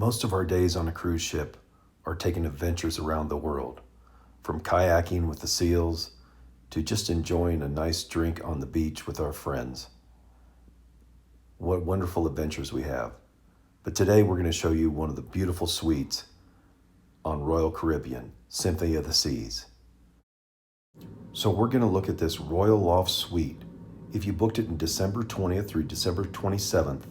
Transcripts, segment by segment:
Most of our days on a cruise ship are taking adventures around the world, from kayaking with the seals to just enjoying a nice drink on the beach with our friends. What wonderful adventures we have. But today we're going to show you one of the beautiful suites on Royal Caribbean, Symphony of the Seas. So we're going to look at this Royal Loft Suite. If you booked it in December 20th through December 27th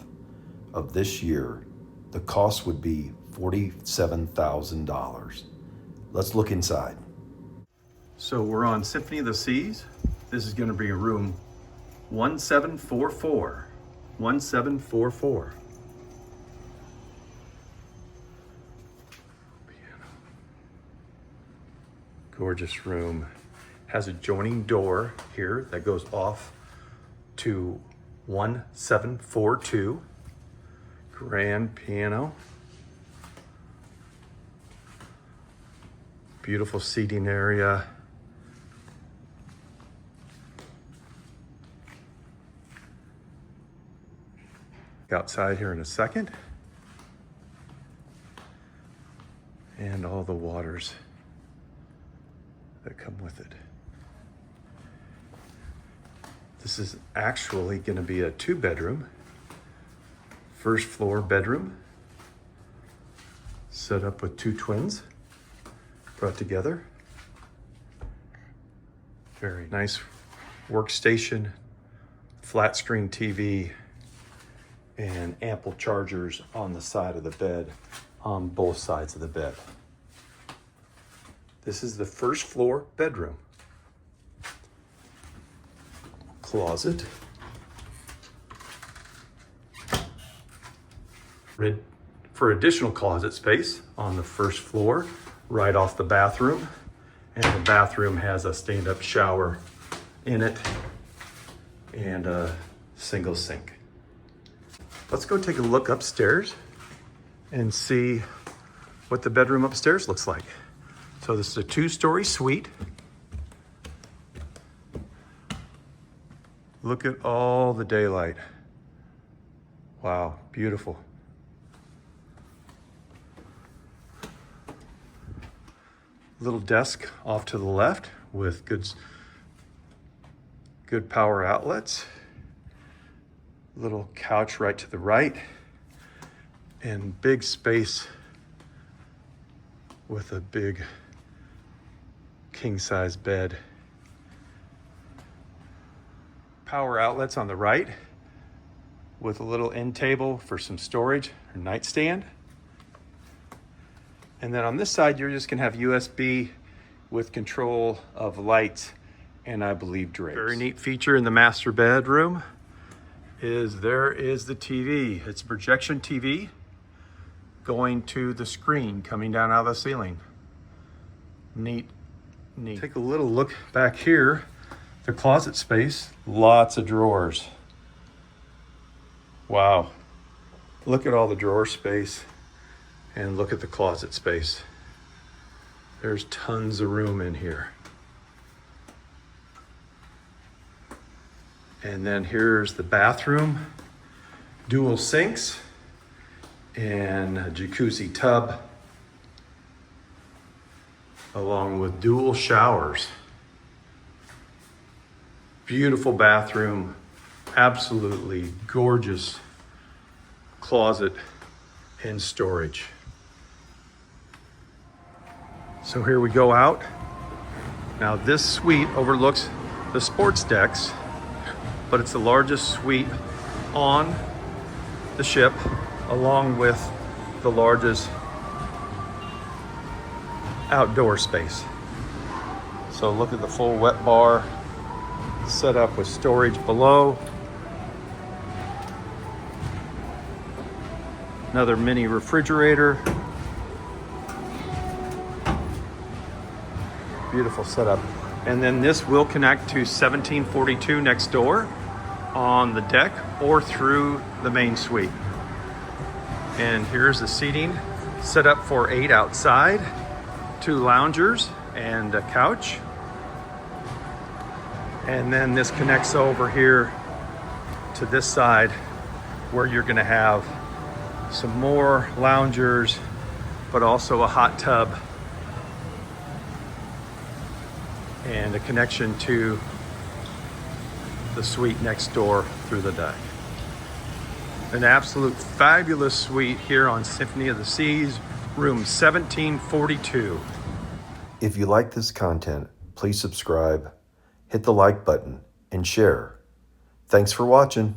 of this year, the cost would be $47,000. Let's look inside. So we're on Symphony of the Seas. This is going to be room 1744. 1744. Piano. Gorgeous room. Has a joining door here that goes off to 1742. Grand piano. Beautiful seating area. Outside here in a second. And all the waters that come with it. This is actually going to be a 2-bedroom. First floor bedroom, set up with 2 twins brought together. Very nice workstation, flat screen TV, and ample chargers on the side of the bed, on both sides of the bed. This is the first floor bedroom. Closet. For additional closet space on the first floor, right off the bathroom. And the bathroom has a stand-up shower in it and a single sink. Let's go take a look upstairs and see what the bedroom upstairs looks like. So this is a 2-story suite. Look at all the daylight. Wow, beautiful. Little desk off to the left with good power outlets. Little couch right to the right. And big space with a big king-size bed. Power outlets on the right with a little end table for some storage or nightstand. And then on this side, you're just gonna have USB with control of lights and I believe drapes. Very neat feature in the master bedroom is there is the TV. It's a projection TV going to the screen coming down out of the ceiling. Neat, neat. Take a little look back here. The closet space, lots of drawers. Wow, look at all the drawer space. And look at the closet space. There's tons of room in here. And then here's the bathroom. Dual sinks and a jacuzzi tub along with dual showers. Beautiful bathroom, absolutely gorgeous closet and storage. So here we go out. Now this suite overlooks the sports decks, but it's the largest suite on the ship, along with the largest outdoor space. So look at the full wet bar set up with storage below. Another mini refrigerator. Beautiful setup. And then this will connect to 1742 next door on the deck or through the main suite. And here's the seating set up for 8 outside, 2 loungers and a couch. And then this connects over here to this side where you're gonna have some more loungers, but also a hot tub and a connection to the suite next door through the deck. An absolute fabulous suite here on Symphony of the Seas, room 1742. If you like this content, please subscribe, hit the like button, and share. Thanks for watching.